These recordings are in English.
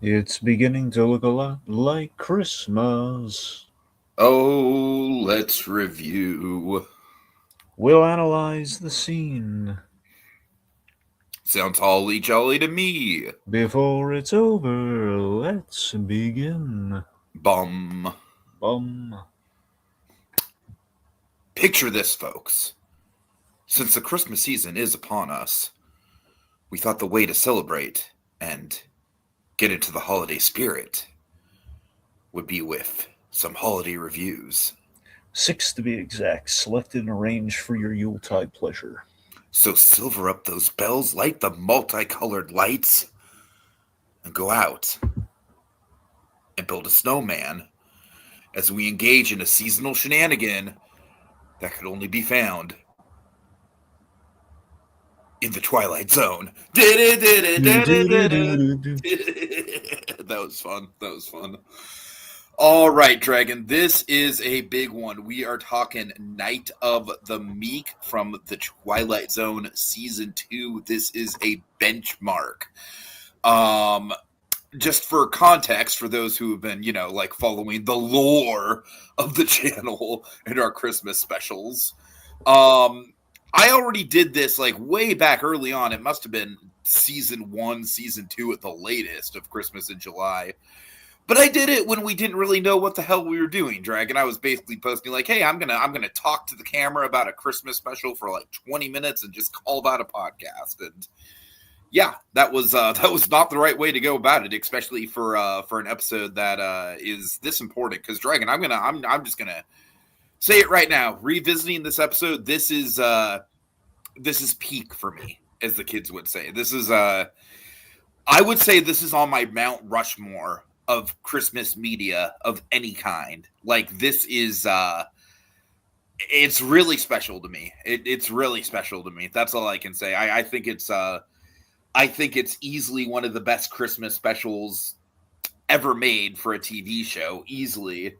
It's beginning to look a lot like Christmas. Oh, let's review. We'll analyze the scene Sounds holly jolly to me. before it's over. Let's begin. Bum. Bum. Picture this, folks. Since the Christmas season is upon us, we thought the way to celebrate and get into the holiday spirit would be with some holiday reviews. 6 to be exact, selected and arranged for your Yuletide pleasure. So silver up those bells, light the multicolored lights, and go out and build a snowman as we engage in a seasonal shenanigan that could only be found in the Twilight Zone. That was fun. That was fun. All right, Dragon. This is a big one. We are talking Night of the Meek from the Twilight Zone Season 2. This is a benchmark. Just for context, for those who have been, following the lore of the channel and our Christmas specials, I already did this way back early on. It must have been season 1, season 2 at the latest of Christmas in July. But I did it when we didn't really know what the hell we were doing, Dragon. I was basically posting hey, I'm gonna talk to the camera about a Christmas special for 20 minutes and just call that a podcast. And yeah, that was not the right way to go about it, especially for an episode that is this important. Because Dragon, I'm just gonna say it right now. Revisiting this episode, this is peak for me, as the kids would say. This is I would say this is on my Mount Rushmore of Christmas media of any kind. This is it's really special to me. It's really special to me. That's all I can say. I think it's easily one of the best Christmas specials ever made for a TV show, easily.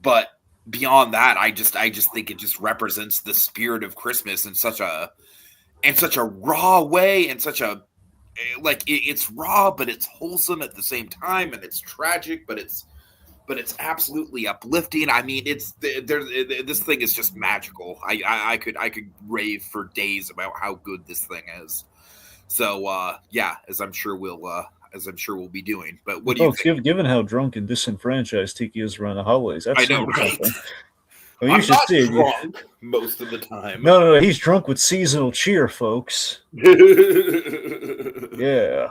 But beyond that, I just think it just represents the spirit of Christmas in such a raw way, and such a it's raw, but it's wholesome at the same time, and it's tragic, but it's absolutely uplifting. I mean, this thing is just magical. I could rave for days about how good this thing is. So yeah, as I'm sure we'll be doing. But what do you think? Given how drunk and disenfranchised Tiki is around the holidays, that's I know, right? something. Well, you I'm should not see drunk most of the time. No, he's drunk with seasonal cheer, folks. Yeah.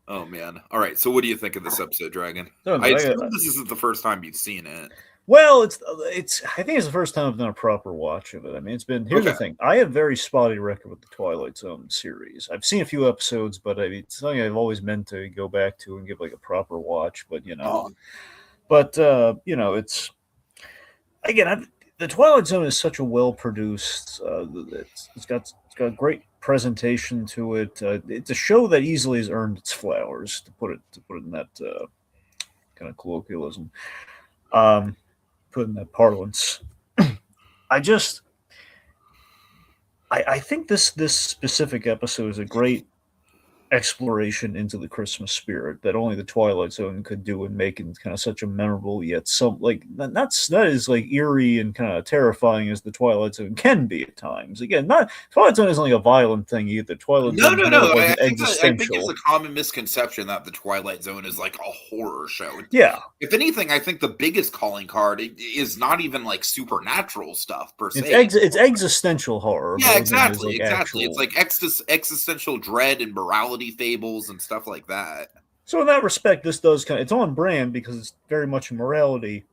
Oh man! All right. So, what do you think of this episode, Dragon? No, I assume this isn't the first time you've seen it. Well, it's. I think it's the first time I've done a proper watch of it. I mean, it's been. Here's the thing. I have very spotty record with the Twilight Zone series. I've seen a few episodes, but it's something I've always meant to go back to and give a proper watch. But it's again. The Twilight Zone is such a well produced. It's got great presentation to it. It's a show that easily has earned its flowers, to put it in that kind of colloquialism. Put in that parlance. I think this specific episode is a great exploration into the Christmas spirit that only the Twilight Zone could do, and making kind of such a memorable yet that is eerie and kind of terrifying as the Twilight Zone can be at times. Again, not Twilight Zone isn't a violent thing either. Twilight Zone no. I think it's a common misconception that the Twilight Zone is a horror show. Yeah. If anything, I think the biggest calling card is not even supernatural stuff per se. It's existential horror. Yeah, exactly. It's existential dread and morality fables and stuff like that. So in that respect, this does it's on brand, because it's very much morality.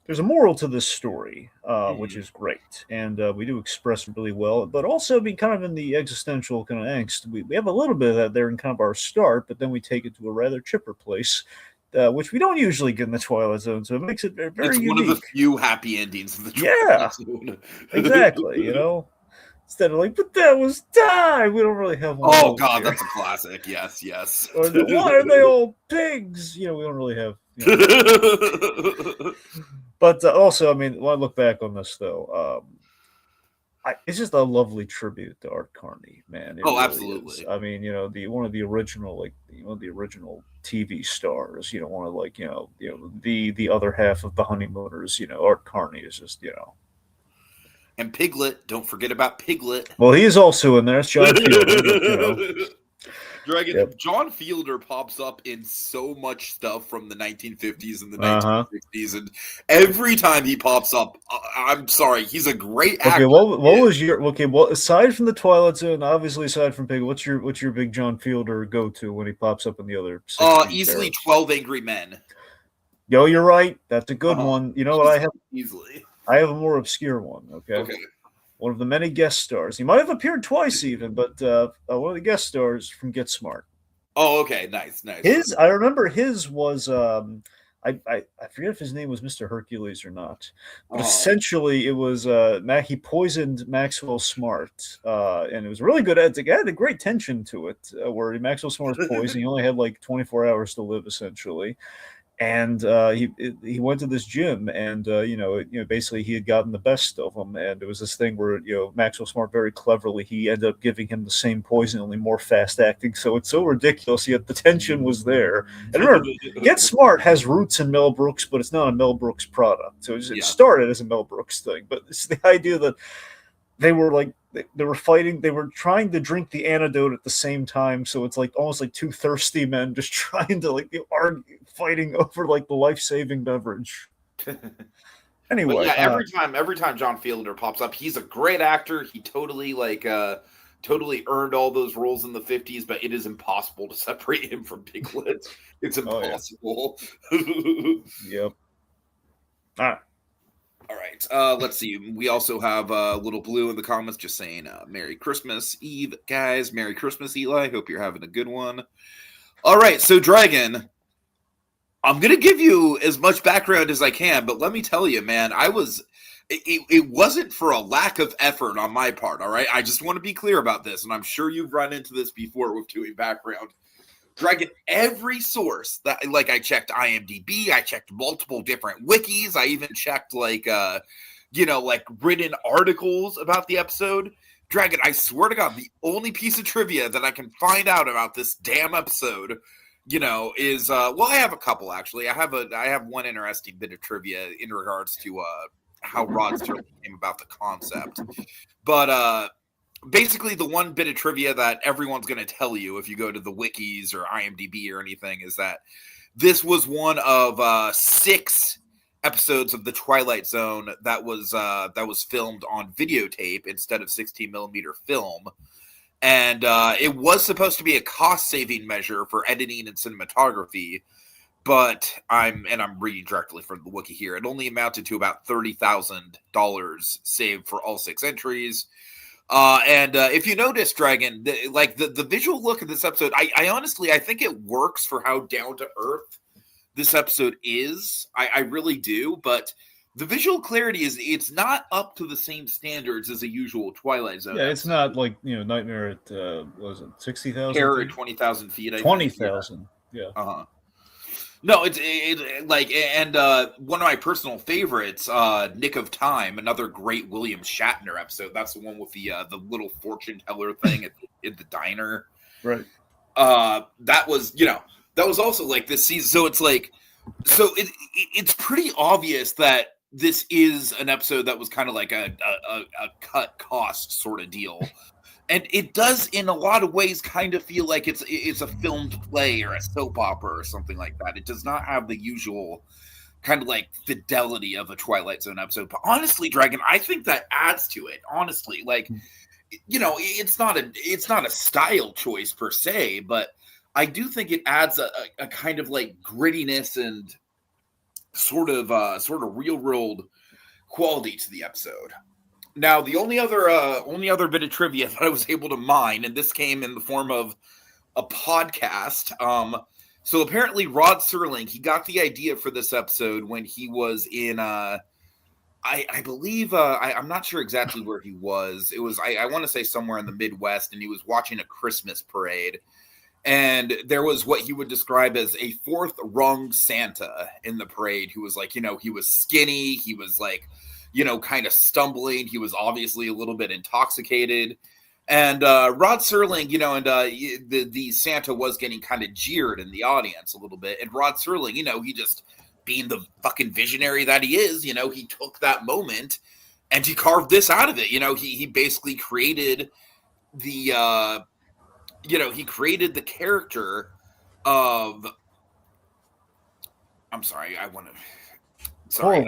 There's a moral to this story, which is great, and we do express it really well. But also, be kind of in the existential kind of angst. We have a little bit of that there in kind of our start, but then we take it to a rather chipper place, which we don't usually get in the Twilight Zone. So it makes it very it's unique. One of the few happy endings of the Twilight Zone. Exactly. Instead of but that was time. We don't really have one. Oh God, that's a classic. Yes. Or why are they all pigs? We don't really have. But also, I mean, when I look back on this, though, it's just a lovely tribute to Art Carney, man. It absolutely. Is. I mean, one of the original TV stars. You don't want to like the other half of the honeymooners. Art Carney is just. And Piglet, don't forget about Piglet. Well, he is also in there. It's John Fielder. Dragon, Yep. John Fielder pops up in so much stuff from the 1950s and the 1960s, and every time he pops up, I'm sorry, he's a great actor. Okay, what was your Well, aside from the Twilight Zone, obviously aside from Pig, what's your big John Fielder go to when he pops up in the other? Easily 12 Angry Men. Yo, you're right. That's a good one. You know what I have? Easily. I have a more obscure one. Okay. One of the many guest stars. He might have appeared twice even, but one of the guest stars from Get Smart. Oh, okay, nice. I remember his was I forget if his name was Mr. Hercules or not, but essentially it was he poisoned Maxwell Smart, and it was really good. It had a great tension to it, where Maxwell Smart was poisoned. He only had like 24 hours to live, essentially. And he went to this gym, and basically he had gotten the best of him, and it was this thing where Maxwell Smart very cleverly he ended up giving him the same poison, only more fast acting. So it's so ridiculous, yet the tension was there. And remember, Get Smart has roots in Mel Brooks, but it's not a Mel Brooks product. So it started as a Mel Brooks thing, but it's the idea that they were like. They were fighting. They were trying to drink the antidote at the same time. So it's like almost like two thirsty men just trying to argue, fighting over like the life-saving beverage. Anyway, every time John Fielder pops up, he's a great actor. He totally totally earned all those roles in the 50s, but it is impossible to separate him from Piglet. It's impossible. Yep. All right, let's see. We also have Little Blue in the comments just saying, Merry Christmas Eve, guys. Merry Christmas, Eli. Hope you're having a good one. All right, so Dragon, I'm going to give you as much background as I can, but let me tell you, man, it wasn't for a lack of effort on my part, all right? I just want to be clear about this, and I'm sure you've run into this before with doing background. Dragon, every source that I checked IMDb, I checked multiple different wikis, I even checked written articles about the episode. Dragon, I swear to God, the only piece of trivia that I can find out about this damn episode, is I have a couple actually. I have one interesting bit of trivia in regards to how Rod Serling came about the concept, but basically, the one bit of trivia that everyone's going to tell you if you go to the wikis or IMDb or anything is that this was one of 6 episodes of the Twilight Zone that was filmed on videotape instead of 16mm film, and it was supposed to be a cost-saving measure for editing and cinematography. But I'm reading directly from the wiki here. It only amounted to about $30,000 saved for all 6 entries. And if you notice, Dragon, the visual look of this episode, I honestly think it works for how down to earth this episode is. I really do, but the visual clarity it's not up to the same standards as a usual Twilight Zone. Yeah, it's not like Nightmare at what was it, 60,000? Terror at 20,000 feet. 20,000. Yeah. No, it's and one of my personal favorites, Nick of Time, another great William Shatner episode. That's the one with the little fortune teller thing at the diner. Right. That was also like this season. So it's pretty obvious that this is an episode that was kind of like a cut cost sort of deal. And it does, in a lot of ways, kind of feel like it's a filmed play or a soap opera or something like that. It does not have the usual kind of like fidelity of a Twilight Zone episode. But honestly, Dragon, I think that adds to it. Honestly, it's not a style choice per se, but I do think it adds a kind of like grittiness and sort of real world quality to the episode. Now, the only other bit of trivia that I was able to mine, and this came in the form of a podcast. So apparently, Rod Serling, he got the idea for this episode when he was in, I believe, I'm not sure exactly where he was. It was, I want to say somewhere in the Midwest, and he was watching a Christmas parade. And there was what he would describe as a fourth rung Santa in the parade who was like, he was skinny. He was like, kind of stumbling. He was obviously a little bit intoxicated. And Rod Serling, and the Santa was getting kind of jeered in the audience a little bit. And Rod Serling, he just being the fucking visionary that he is, he took that moment and he carved this out of it. He basically created the he created the character of. I'm sorry, I want to. Sorry.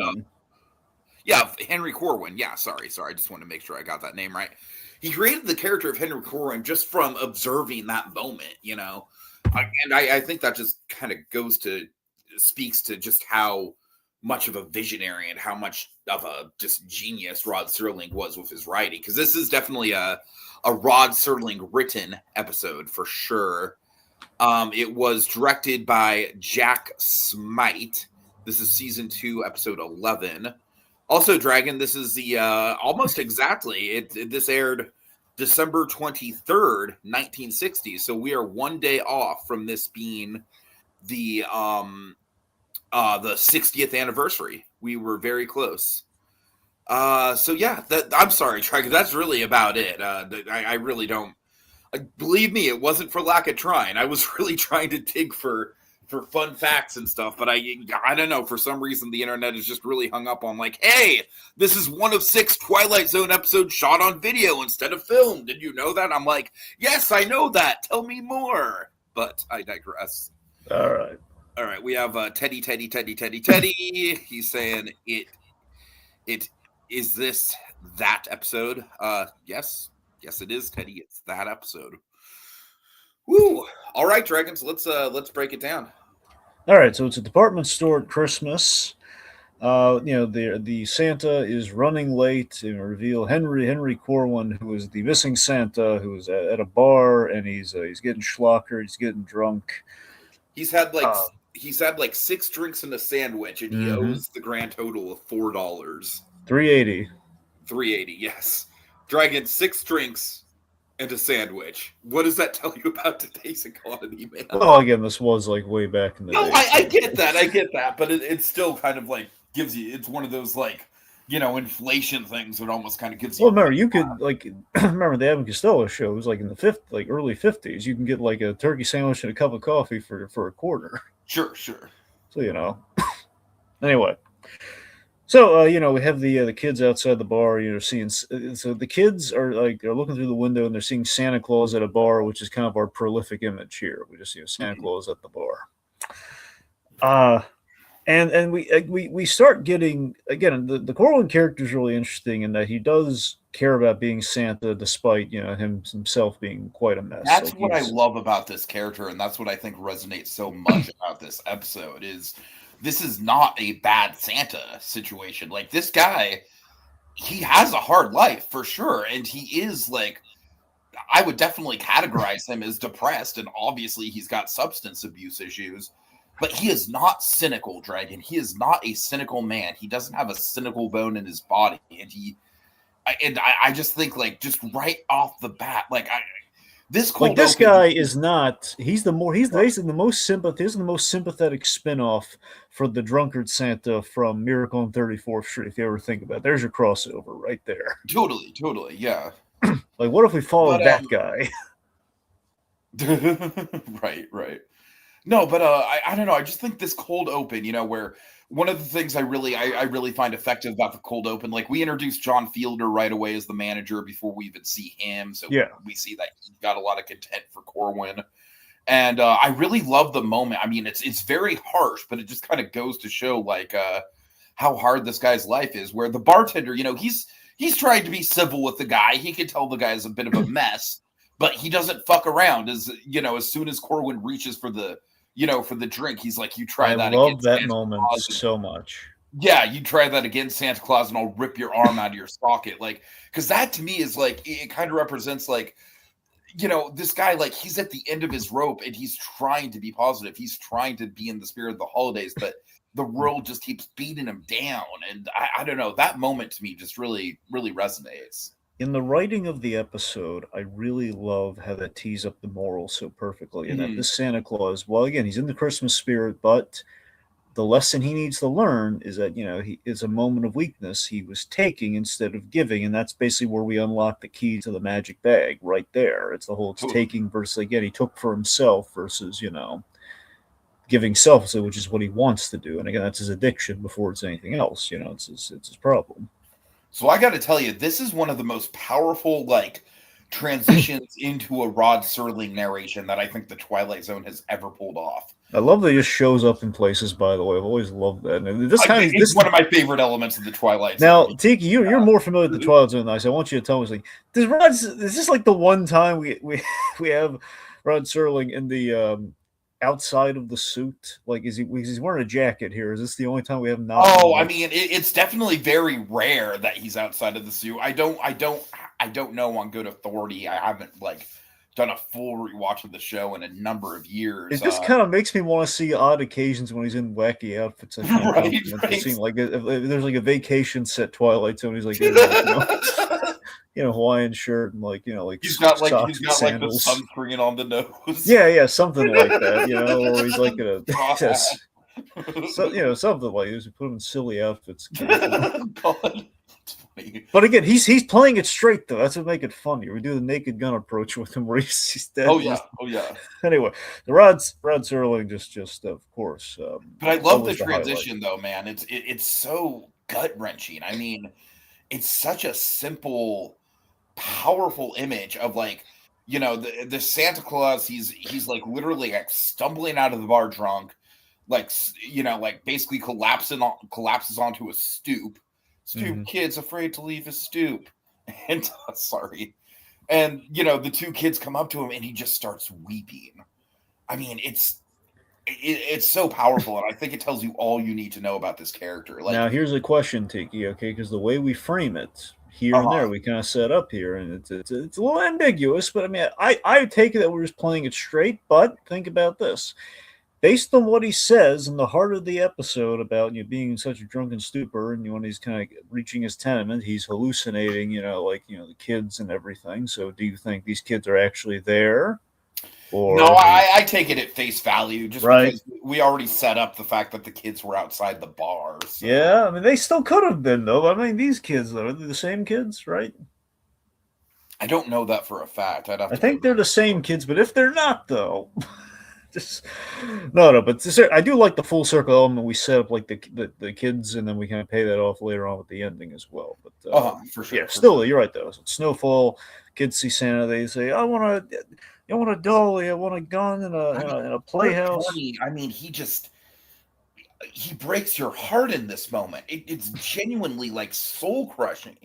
Yeah, Henry Corwin. Yeah, sorry. I just wanted to make sure I got that name right. He created the character of Henry Corwin just from observing that moment, and I think that just kind of speaks to just how much of a visionary and how much of a just genius Rod Serling was with his writing. Because this is definitely a Rod Serling written episode for sure. It was directed by Jack Smite. This is season 2, episode 11. Also, Dragon, this is the almost exactly. This aired December 23rd, 1960. So we are one day off from this being the 60th anniversary. We were very close. So yeah, I'm sorry, Dragon. That's really about it. I really don't. Believe me, it wasn't for lack of trying. I was really trying to dig for fun facts and stuff, but I don't know, for some reason the internet is just really hung up on like, hey, this is one of 6 Twilight Zone episodes shot on video instead of film. Did you know that? I'm like, yes, I know that. Tell me more. But I digress. All right. We have Teddy. He's saying it is this that episode? Yes, it is, Teddy. It's that episode. Woo! All right, Dragons. Let's break it down. All right. So it's a department store at Christmas. The Santa is running late and reveal Henry Corwin, who is the missing Santa, who is at a bar, and he's getting schlockered, he's getting drunk. He's had like 6 drinks and a sandwich, and he owes the grand total of $4. $3.80. $3.80. Yes, Dragon, 6 drinks and a sandwich. What does that tell you about today's economy, man? Well, again, this was like way back in the day. No, I get that, but it still kind of like gives you. It's one of those like inflation things that almost kind of gives you. Well, remember you could remember the Abbott Costello show. It was like in the early 50s. You can get like a turkey sandwich and a cup of coffee for a quarter. Sure. So anyway. So we have the kids outside the bar. Seeing. So the kids are looking through the window and they're seeing Santa Claus at a bar, which is kind of our prolific image here. We just see Santa Claus at the bar. And we start getting, again, the Corwin character is really interesting in that he does care about being Santa despite himself being quite a mess. That's what I love about this character, and that's what I think resonates so much about this episode is. This is not a bad Santa situation. Like, this guy, he has a hard life for sure. And he is like, I would definitely categorize him as depressed. And obviously he's got substance abuse issues, but he is not cynical, Dragon. He is not a cynical man. He doesn't have a cynical bone in his body. And I just think, like, just right off the bat, like, this guy is not. He's basically the most sympathetic spin-off for the drunkard Santa from Miracle on 34th Street. If you ever think about it, there's your crossover right there. Totally, yeah. Like, what if we followed that guy? Right. No, but I don't know. I just think this cold open, where one of the things I really find effective about the cold open, like we introduced John Fielder right away as the manager before we even see him. So we see that he's got a lot of content for Corwin. And I really love the moment. I mean, it's very harsh, but it just kind of goes to show like how hard this guy's life is, where the bartender, he's trying to be civil with the guy. He can tell the guy's a bit of a mess, but he doesn't fuck around as soon as Corwin reaches for the drink, he's like, you try that again. I love that moment so much. Yeah, you try that again, Santa Claus, and I'll rip your arm out of your socket. Like, because that to me is like, it kind of represents like, this guy, like, he's at the end of his rope and he's trying to be positive. He's trying to be in the spirit of the holidays, but the world just keeps beating him down. And I don't know, that moment to me just really, really resonates. In the writing of the episode, I really love how that tees up the moral so perfectly. And that this Santa Claus, well, again, he's in the Christmas spirit, but the lesson he needs to learn is that, it's a moment of weakness. He was taking instead of giving, and that's basically where we unlock the key to the magic bag right there. It's the whole taking versus, again, he took for himself versus, giving selflessly, which is what he wants to do. And again, that's his addiction before it's anything else. It's his problem. So I got to tell you, this is one of the most powerful, transitions into a Rod Serling narration that I think the Twilight Zone has ever pulled off. I love that he just shows up in places, by the way. I've always loved that. And it's one of my favorite elements of the Twilight Zone. Now, Tiki, you're more familiar with the Twilight Zone than I. So I want you to tell me, is this like the one time we have Rod Serling in the outside of the suit? Like, he's wearing a jacket here? Is this the only time we have him not? Oh, I mean, it's definitely very rare that he's outside of the suit. I don't know on good authority. I haven't done a full rewatch of the show in a number of years. It just kind of makes me want to see odd occasions when he's in wacky outfits. Right. Seeing, if there's a vacation set Twilight Zone, he's Hawaiian shirt and he's got socks the sunscreen on the nose. Yeah, something like that. Or he's something like this. We put him in silly outfits. God. But again, he's playing it straight though. That's what makes it funny. We do the Naked Gun approach with him, where he's dead. Oh yeah. Anyway, the Rod Serling just of course. But I love the transition though, man. It's so gut wrenching. I mean, it's such a simple, powerful image of the Santa Claus. He's literally stumbling out of the bar drunk, basically collapses onto a stoop. Kid's afraid to leave his stoop. And sorry. And the two kids come up to him and he just starts weeping. I mean, it's so powerful, and I think it tells you all you need to know about this character. Now here's a question, Tiki, okay? Because the way we frame it here and there, we kind of set up here, and it's a little ambiguous, but I mean, I take it that we're just playing it straight, but think about this. Based on what he says in the heart of the episode about being in such a drunken stupor, and when he's kind of reaching his tenement, he's hallucinating, the kids and everything. So, do you think these kids are actually there? Or... No, I take it at face value, just because we already set up the fact that the kids were outside the bar. So. Yeah, I mean, they still could have been, though. I mean, these kids, though, are they the same kids, right? I don't know that for a fact. I think they're the same kids, but if they're not, though. No, but I do like the full circle element. We set up the kids, and then we kind of pay that off later on with the ending as well. But for sure. Yeah, still, you're right though. So snowfall, kids see Santa. They say, "I want a dolly. I want a gun and a playhouse." I mean, he breaks your heart in this moment. It's genuinely soul crushing,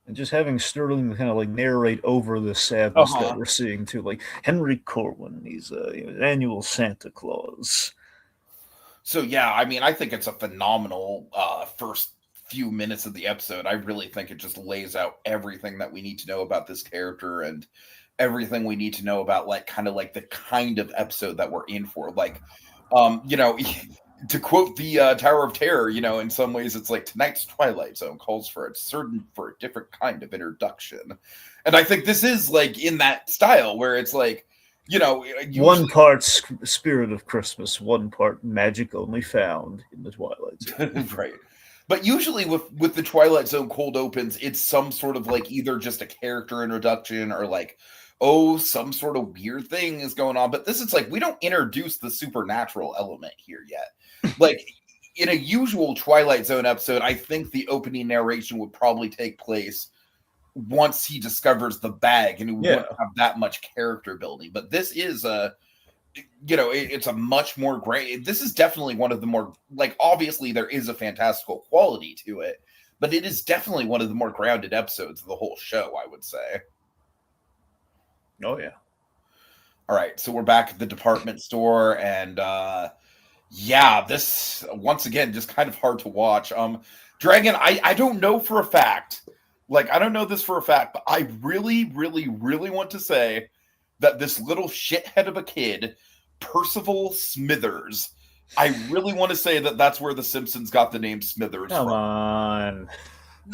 And just having Sterling kind of narrate over the sadness that we're seeing too, like Henry Corwin, he's an annual Santa Claus. So yeah, I mean, I think it's a phenomenal first few minutes of the episode. I really think it just lays out everything that we need to know about this character and everything we need to know about the kind of episode that we're in for. To quote the Tower of Terror, in some ways it's tonight's Twilight Zone calls for a different kind of introduction. And I think this is in that style where it's usually... one part spirit of Christmas, one part magic only found in the Twilight Zone. Right. But usually with the Twilight Zone cold opens, it's some sort of either just a character introduction or some sort of weird thing is going on. But this is we don't introduce the supernatural element here yet. In a usual Twilight Zone episode, I think the opening narration would probably take place once he discovers the bag, and he wouldn't have that much character building. But this is it's a much more great. This is definitely one of the more obviously there is a fantastical quality to it, but it is definitely one of the more grounded episodes of the whole show, I would say. Oh yeah. All right, so we're back at the department store, and this once again just kind of hard to watch. Dragon, I don't know for a fact. I don't know this for a fact, but I really, really, really want to say that this little shithead of a kid, Percival Smithers, I really want to say that that's where the Simpsons got the name Smithers from. Come on.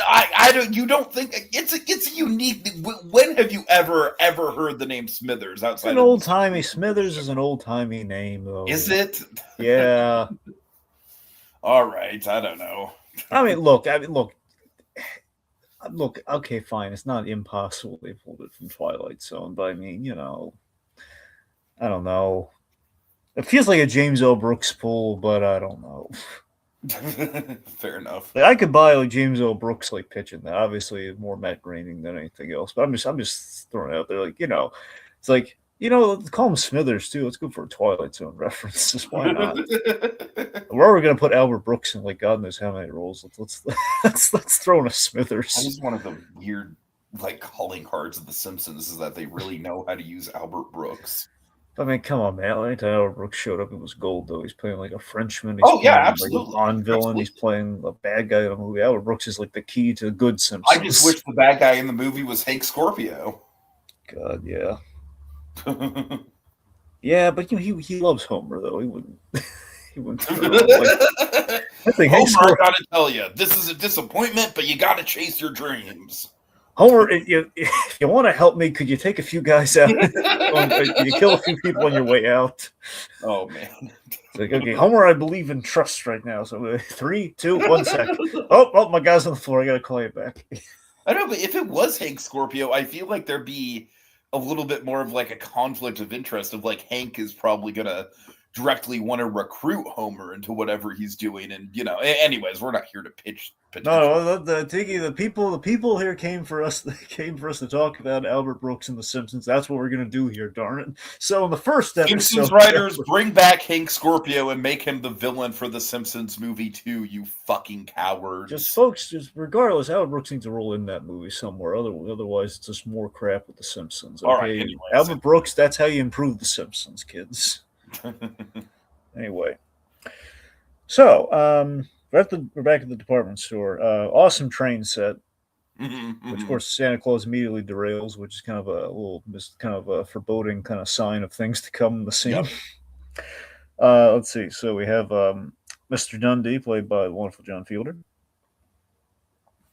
I don't. You don't think it's a unique? When have you ever heard the name Smithers outside? An old timey Smithers is an old timey name, though. Is it? Yeah. All right, I don't know. I mean, look. Okay, fine. It's not impossible they pulled it from Twilight Zone, but I mean, I don't know. It feels like a James L. Brooks pull, but I don't know. Fair enough. Like, I could buy like James L. Brooks like pitching that. Obviously, more Matt Groening than anything else. But I'm just throwing it out there. Like, it's like call him Smithers too. Let's go for a Twilight Zone reference. Just why not? Where are we gonna put Albert Brooks in like God knows how many roles? Let's throw in a Smithers. That is one of the weird like calling cards of The Simpsons is that they really know how to use Albert Brooks. I mean, come on, man. Anytime Albert Brooks showed up, it was gold, though. He's playing like a Frenchman. He's playing, absolutely. Like a Bond villain. Absolutely. He's playing a bad guy in a movie. Albert Brooks is like the key to good Simpsons. I just wish the bad guy in the movie was Hank Scorpio. God, yeah. Yeah, but he loves Homer, though. He wouldn't. He wouldn't. I think Homer, I gotta tell you, this is a disappointment, but you gotta chase your dreams. Homer, if you want to help me, could you take a few guys out? Could you kill a few people on your way out? Oh, man. It's like, okay, Homer, I believe in trust right now. So 3, 2, 1 second. Oh, my guy's on the floor. I got to call you back. I don't know, but if it was Hank Scorpio, I feel like there'd be a little bit more of like a conflict of interest of like Hank is probably going to directly want to recruit Homer into whatever he's doing. And, anyways, we're not here to pitch. No, Tiki, the people here came for us. They came for us to talk about Albert Brooks and The Simpsons. That's what we're going to do here, darn it. So in the first episode, Simpsons writers, bring back Hank Scorpio and make him the villain for The Simpsons movie too, you fucking cowards. Just regardless, Albert Brooks needs to roll in that movie somewhere. Otherwise, it's just more crap with The Simpsons. Okay? All right, anyways. Albert Brooks, that's how you improve The Simpsons, kids. Anyway, so we're back at the department store. Awesome train set, which of course Santa Claus immediately derails, which is kind of a foreboding kind of sign of things to come in the scene. Yep. Let's see. So we have Mr. Dundee, played by the wonderful John Fielder.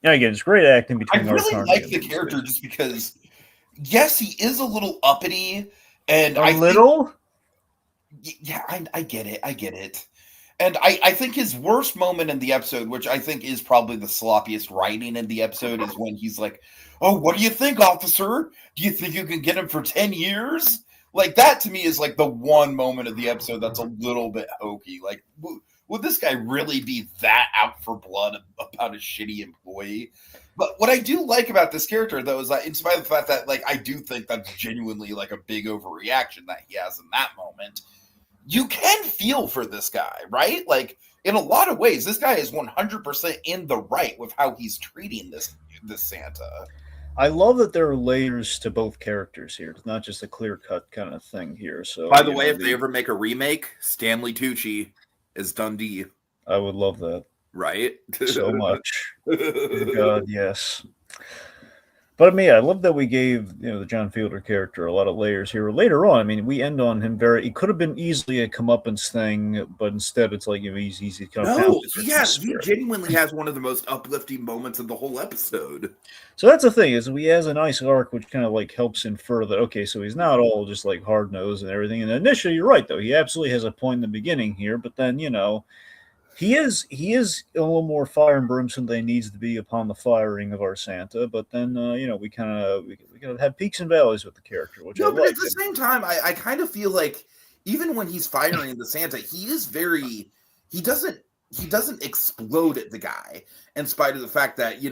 Yeah, again, it's great acting between. I really like the character just because, yes, he is a little uppity, and Yeah, I get it. And I think his worst moment in the episode, which I think is probably the sloppiest writing in the episode, is when he's like, "Oh, what do you think, officer? Do you think you can get him for 10 years?" Like, that to me is like the one moment of the episode that's a little bit hokey. Like, would this guy really be that out for blood about a shitty employee? But what I do like about this character, though, is that in spite of the fact that, like, I do think that's genuinely like a big overreaction that he has in that moment, you can feel for this guy, right? Like, in a lot of ways, this guy is 100% in the right with how he's treating this Santa. I love that there are layers to both characters here. It's not just a clear-cut kind of thing here. So, by the way, if they ever make a remake, Stanley Tucci is Dundee. I would love that. Right? So much. God, yes. But I mean, I love that we gave the John Fielder character a lot of layers here. Later on, I mean, we end on him he could have been easily a comeuppance thing, but instead it's like he's easy to come out. No, he genuinely has one of the most uplifting moments of the whole episode. So that's the thing, is he has a nice arc which kind of like helps infer that, okay, so he's not all just like hard nosed and everything. And initially, you're right, though. He absolutely has a point in the beginning here, but then, he is a little more fire and brimstone than he needs to be upon the firing of our Santa. But then, we kind of have peaks and valleys with the character, which I like. At the same time, I kind of feel like even when he's firing the Santa, he doesn't explode at the guy, in spite of the fact that he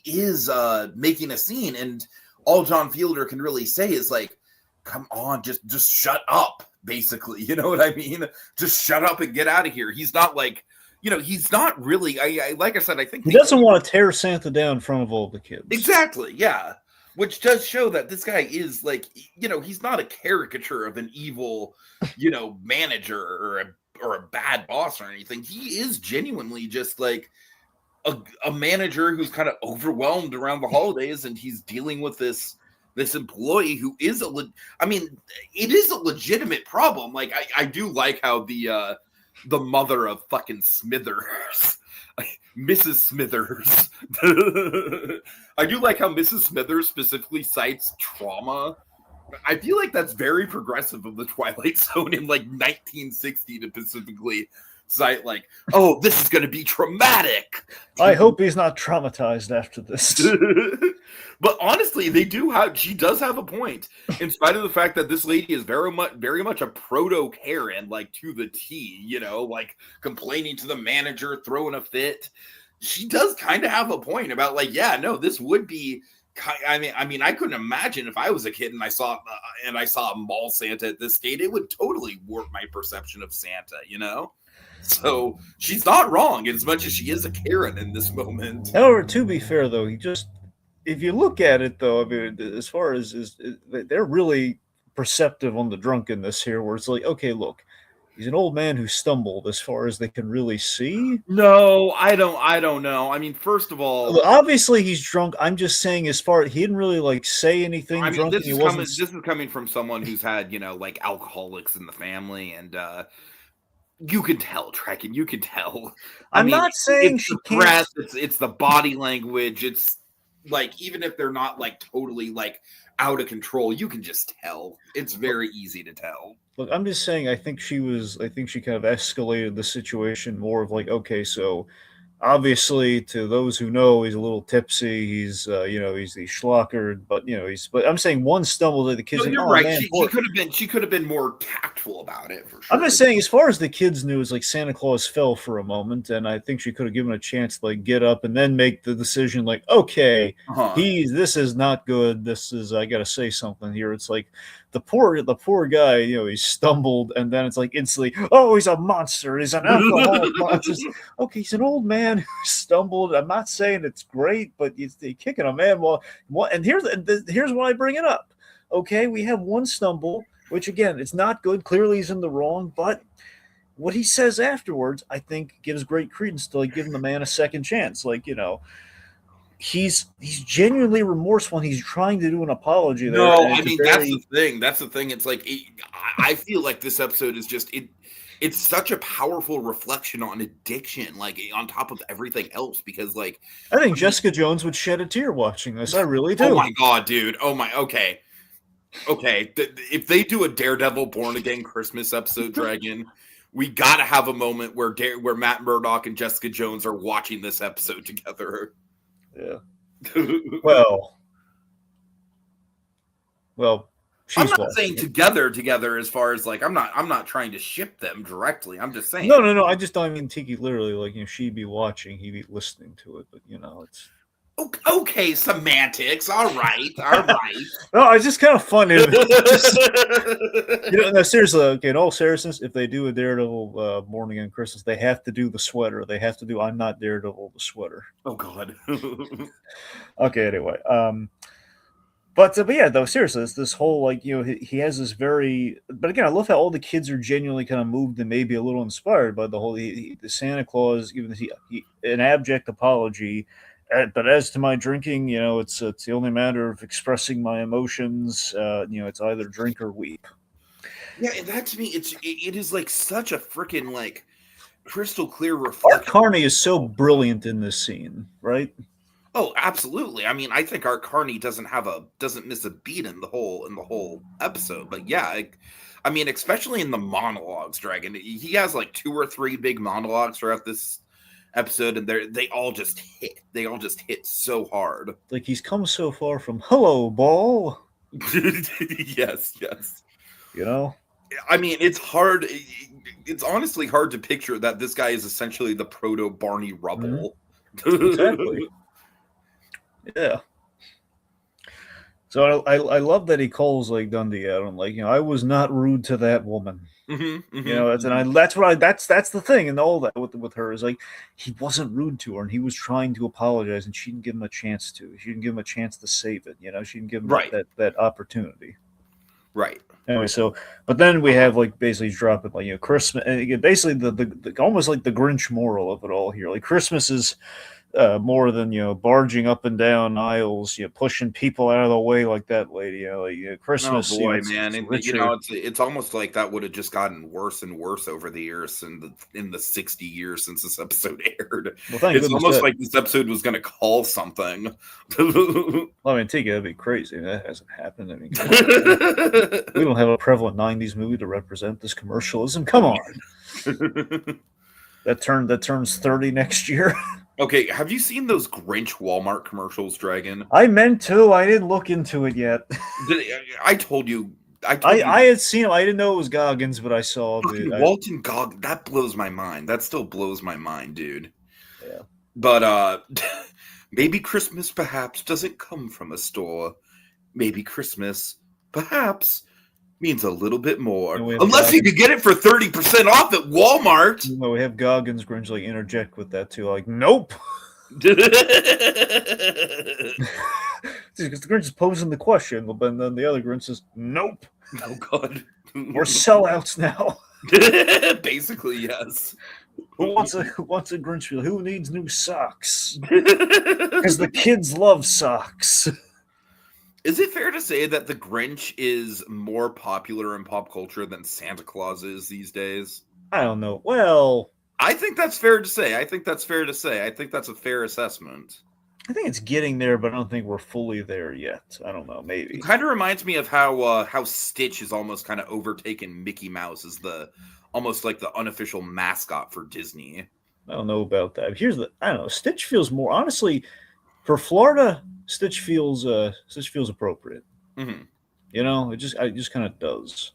is making a scene, and all John Fielder can really say is like, "Come on, just shut up." Basically, you know what I mean? Just shut up and get out of here. He's not like, he's not really. I like I said, I think he doesn't want to tear Santa down in front of all the kids. Exactly, yeah. Which does show that this guy is like, he's not a caricature of an evil, manager or a bad boss or anything. He is genuinely just like a manager who's kind of overwhelmed around the holidays, and he's dealing with this employee who is it is a legitimate problem. Like, I do like how the mother of fucking Smithers, Mrs. Smithers, I do like how Mrs. Smithers specifically cites trauma I feel like that's very progressive of the Twilight Zone in like 1960 to specifically cite like, oh, this is going to be traumatic. I hope he's not traumatized after this. But honestly, she does have a point, in spite of the fact that this lady is very much a proto Karen, like to the T, you know, like complaining to the manager, throwing a fit. She does kind of have a point about like, yeah, no, this would be. I mean, I couldn't imagine if I was a kid and I saw a mall Santa at this state, it would totally warp my perception of Santa, you know. So she's not wrong as much as she is a Karen in this moment. However, to be fair, though, if you look at it, though, I mean, as far as they're really perceptive on the drunkenness here, where it's like, okay, look, he's an old man who stumbled as far as they can really see. No, I don't know. I mean, first of all, obviously he's drunk. I'm just saying, as far he didn't really like say anything. I mean, drunk, this is coming from someone who's had, you know, like alcoholics in the family, and you can tell, Draken. You can tell. I'm not saying she can't. Breath, it's the body language. It's like, even if they're not like totally like out of control, you can just tell. It's very easy to tell. Look, I'm just saying. I think she kind of escalated the situation more of like, okay, so obviously, to those who know, he's a little tipsy. He's, he's schlockered, but But I'm saying one stumble at the kids. No, you're right. Man, she could have been more tactful about it. For sure. I'm just saying, as far as the kids knew, it's like Santa Claus fell for a moment, and I think she could have given a chance to like get up and then make the decision. Like, okay, this is not good. I got to say something here. It's like the poor guy. He stumbled, and then it's like instantly, oh, he's a monster. He's an alcoholic monster. Okay, he's an old man who stumbled. I'm not saying it's great, but he's kicking a man. And here's why I bring it up. Okay, we have one stumble, which again, it's not good. Clearly, he's in the wrong. But what he says afterwards, I think, gives great credence to like giving the man a second chance. Like, he's genuinely remorseful, and he's trying to do an apology there. No, I mean, that's the thing. That's the thing. It's like I feel like this episode is just it's such a powerful reflection on addiction, like on top of everything else, because like I think Jessica Jones would shed a tear watching this. I really do. Oh my god, dude. Oh my. Okay. If they do a Daredevil Born Again Christmas episode, Dragon, we gotta have a moment where Matt Murdock and Jessica Jones are watching this episode together. Yeah. Well. I'm not saying together as far as like I'm not trying to ship them directly. I'm just saying. No. I just don't mean Tiki literally, like, she'd be watching, he'd be listening to it, but it's okay, semantics. All right. No, it's just kind of funny. No, seriously. Okay, in all seriousness, if they do a Daredevil Born Again Christmas, they have to do the sweater. They have to do "I'm Not Daredevil" the sweater. Oh God. Okay. Anyway, but yeah, though, seriously, it's this whole like he has this very. But again, I love how all the kids are genuinely kind of moved and maybe a little inspired by the whole the Santa Claus giving an abject apology. But as to my drinking, it's the only matter of expressing my emotions. It's either drink or weep. Yeah, and that to me, it is like such a freaking like crystal clear reflection. Art Carney is so brilliant in this scene, right? Oh, absolutely. I mean, I think Art Carney doesn't miss a beat in the whole episode. But yeah, I mean, especially in the monologues, Dragon, he has like 2 or 3 big monologues throughout this episode, and they all just hit so hard. Like he's come so far from "Hello, Ball." yes. I mean, it's hard. It's honestly hard to picture that this guy is essentially the proto Barney Rubble. Mm-hmm. Exactly. Yeah. So I love that he calls like Dundee out. I'm like, I was not rude to that woman. Mm-hmm. That's the thing, and all that with her is like he wasn't rude to her, and he was trying to apologize, and she didn't give him a chance to. She didn't give him a chance to save it. She didn't give him that opportunity. Right. Anyway, but then we have like basically dropping like Christmas, and again, basically the almost like the Grinch moral of it all here. Like Christmas is more than barging up and down aisles, pushing people out of the way like that lady. Oh Christmas, boy, man, it's and richer. it's almost like that would have just gotten worse and worse over the years in the 60 years since this episode aired. Well, thank It's goodness almost that. like this episode was going to call something. Well, I mean, Tiki, that'd be crazy. That hasn't happened. I mean, come on. We don't have a prevalent '90s movie to represent this commercialism. Come on. That turns 30 next year. Okay, have you seen those Grinch Walmart commercials, Dragon? I meant to. I didn't look into it yet. I told you. I had seen him. I didn't know it was Goggins, but I saw Walton Goggins. That blows my mind. That still blows my mind, dude. Yeah. But maybe Christmas perhaps doesn't come from a store. Maybe Christmas perhaps means a little bit more. Unless you could get it for 30% off at Walmart. No, we have Goggins Grinch like interject with that too. Like, nope. Because the Grinch is posing the question, but then the other Grinch says, nope. Oh God. We're sellouts now. Basically, yes. Who wants a Grinch wheel? Who needs new socks? Because the kids love socks. Is it fair to say that the Grinch is more popular in pop culture than Santa Claus is these days? I don't know. Well, I think that's fair to say. I think that's a fair assessment. I think it's getting there, but I don't think we're fully there yet. I don't know. Maybe. It kind of reminds me of how Stitch is almost kind of overtaken Mickey Mouse as almost like the unofficial mascot for Disney. I don't know about that. I don't know. Stitch feels more, honestly, for Florida, Stitch feels appropriate. Mm-hmm. It just kind of does.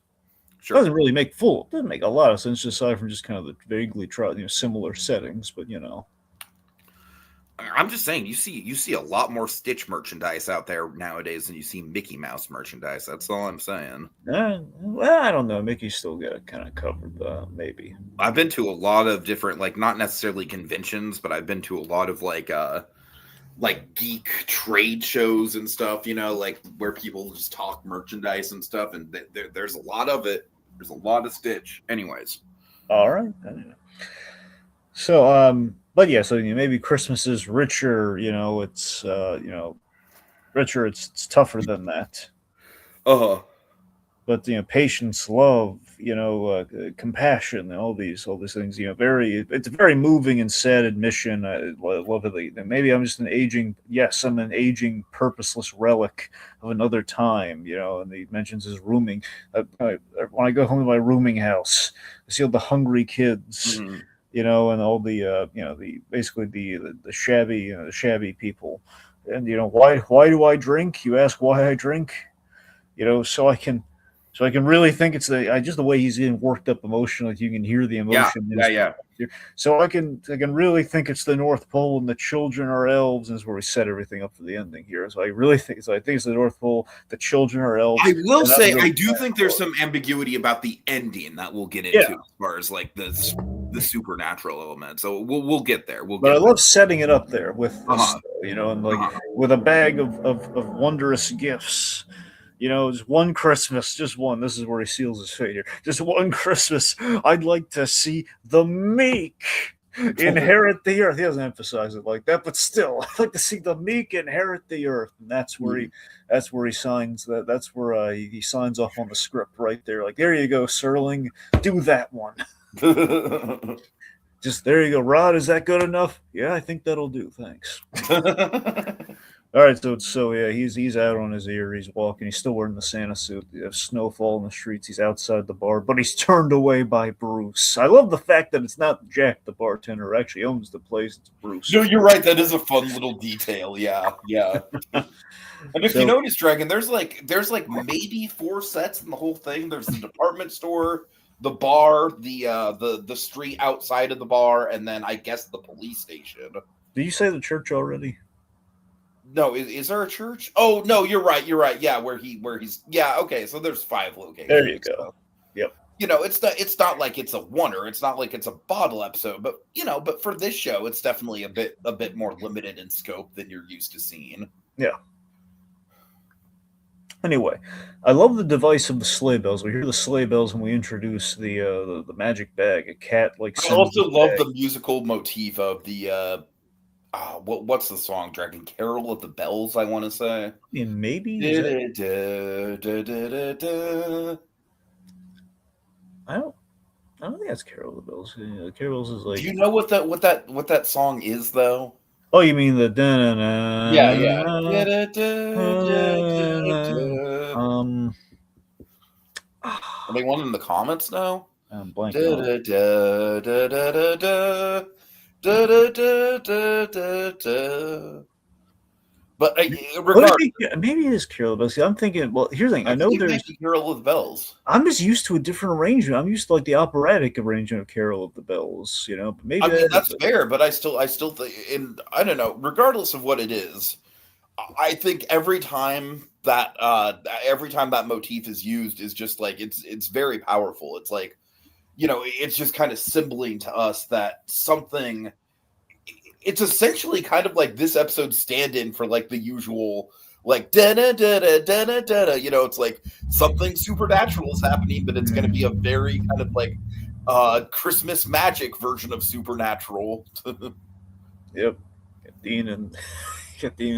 Sure. It doesn't make a lot of sense aside from just kind of the vaguely similar settings, but I'm just saying, you see a lot more Stitch merchandise out there nowadays than you see Mickey Mouse merchandise. That's all I'm saying. Well, I don't know. Mickey's still got it kind of covered, maybe. I've been to a lot of different, like, not necessarily conventions, but I've been to a lot of like geek trade shows and stuff, like where people just talk merchandise and stuff, and there's a lot of it. There's a lot of Stitch. Anyways. All right. So, but yeah, so maybe Christmas is richer, it's richer, it's tougher than that. Uh-huh. But patience, love, compassion, and all these things, it's a very moving and sad admission. I love it. Maybe I'm just I'm an aging, purposeless relic of another time, and he mentions his rooming. When I go home to my rooming house, I see all the hungry kids, Mm-hmm. And all the basically the shabby people. And, why do I drink? You ask why I drink, so I can really think it's just the way he's getting worked up emotionally. You can hear the emotion. Yeah. So I can really think it's the North Pole and the children are elves, and is where we set everything up for the ending here. So I think it's the North Pole. The children are elves. I will say I do think there's some ambiguity about the ending that we'll get into as far as like the supernatural element. So we'll get there. I love setting it up there with this, and with a bag of wondrous gifts. Just one Christmas, just one. This is where he seals his fate here. Just one Christmas, I'd like to see the meek inherit the earth. He doesn't emphasize it like that, but still, I'd like to see the meek inherit the earth. And that's where he signs that. That's where he signs off on the script right there. Like, there you go, Serling, do that one. Just there you go, Rod. Is that good enough? Yeah, I think that'll do. Thanks. All right, so yeah, he's out on his ear. He's walking. He's still wearing the Santa suit. There's snowfall in the streets. He's outside the bar, but he's turned away by Bruce. I love the fact that it's not Jack, the bartender, who actually owns the place. It's Bruce. No, you're right. That is a fun little detail. Yeah. And if you notice, Dragon, there's like maybe 4 sets in the whole thing. There's the department store, the bar, the street outside of the bar, and then I guess the police station. Did you say the church already? No, is there a church? Oh no, you're right. Yeah, where he's okay. So there's 5 locations. There you go. Yep. It's not like it's a oneer. It's not like it's a bottle episode, but for this show, it's definitely a bit more limited in scope than you're used to seeing. Yeah. Anyway, I love the device of the sleigh bells. We hear the sleigh bells when we introduce the magic bag. A cat like. I also love the musical motif of the what's the song? Dragon Carol of the Bells, I want to say. I mean, maybe. I don't think that's Carol of the Bells. Carols is like. Do you know what that song is though? Oh, you mean the Yeah. Anyone in the comments now? I'm blanking. But regardless, maybe it is Carol of the Bells. I'm thinking. Well, here's the thing. I know there's Carol of the Bells. I'm just used to a different arrangement. I'm used to like the operatic arrangement of Carol of the Bells. But maybe that's fair. But I still think, and I don't know. Regardless of what it is, I think every time that motif is used is just like it's very powerful. It's like, it's just kind of symboling to us that something. It's essentially kind of like this episode's stand-in for like the usual like da da da da da da da. It's like something supernatural is happening, but it's going to be a very kind of like Christmas magic version of supernatural. Yep, get Dean and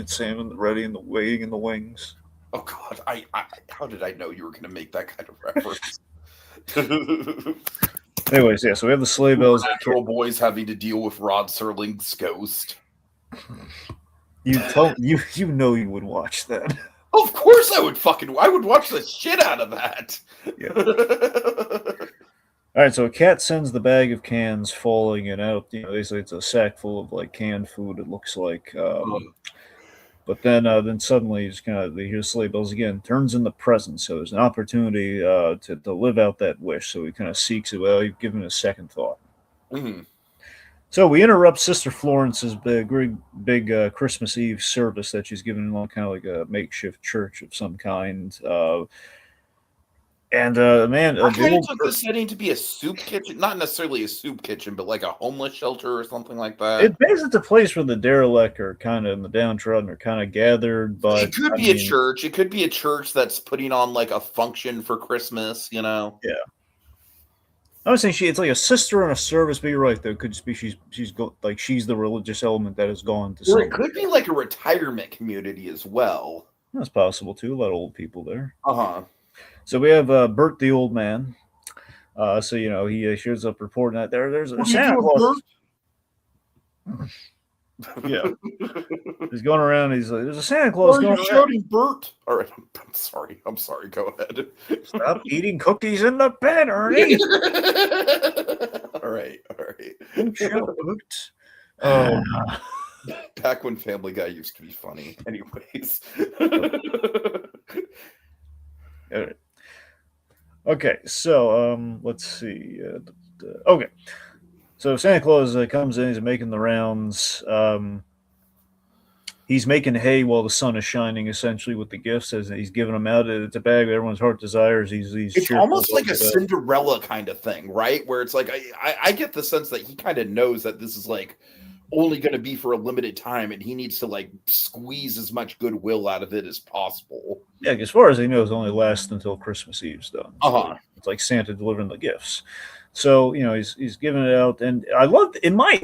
Sam and ready and the waiting in the wings. Oh God, I how did I know you were going to make that kind of reference? Anyways, yeah, so we have the sleigh bells. Natural boys having to deal with Rod Serling's ghost. You you would watch that. Of course I would watch the shit out of that. Yeah. All right, so a cat sends the bag of cans falling and out. They say it's a sack full of like canned food. It looks like, but then suddenly they hear sleigh bells again. Turns in the present, so there's an opportunity to live out that wish. So he kind of seeks it. Well, you've given it a second thought. Mm-hmm. So we interrupt Sister Florence's big Christmas Eve service that she's given in kind of like a makeshift church of some kind. I took the setting to be a soup kitchen, not necessarily a soup kitchen, but like a homeless shelter or something like that. It basically it's a place where the derelict are kind of in the downtrodden are kind of gathered. But it could be a church. It could be a church that's putting on like a function for Christmas. Yeah. I was saying it's like a sister in a service, but you're right. Though it could just be she's the religious element that has gone to. Or it could be like a retirement community as well. That's possible too. A lot of old people there. So we have Bert the old man. He shows up reporting that there's a Santa Claus. Yeah, he's going around. He's like, "There's a Santa Claus going around." Shouting, Bert. All right, I'm sorry. Go ahead. Stop eating cookies in the bed, Ernie. All right. Back when Family Guy used to be funny. Anyways. All right. Okay, so let's see. Okay, so Santa Claus comes in. He's making the rounds. He's making hay while the sun is shining, essentially, with the gifts as he's giving them out. It's a bag that everyone's heart desires. It's almost like a Cinderella kind of thing, right? Where it's like I get the sense that he kind of knows that this is like only going to be for a limited time, and he needs to like squeeze as much goodwill out of it as possible. Yeah, as far as he knows, it only lasts until Christmas Eve's done. So it's like Santa delivering the gifts. So he's giving it out, and I love in my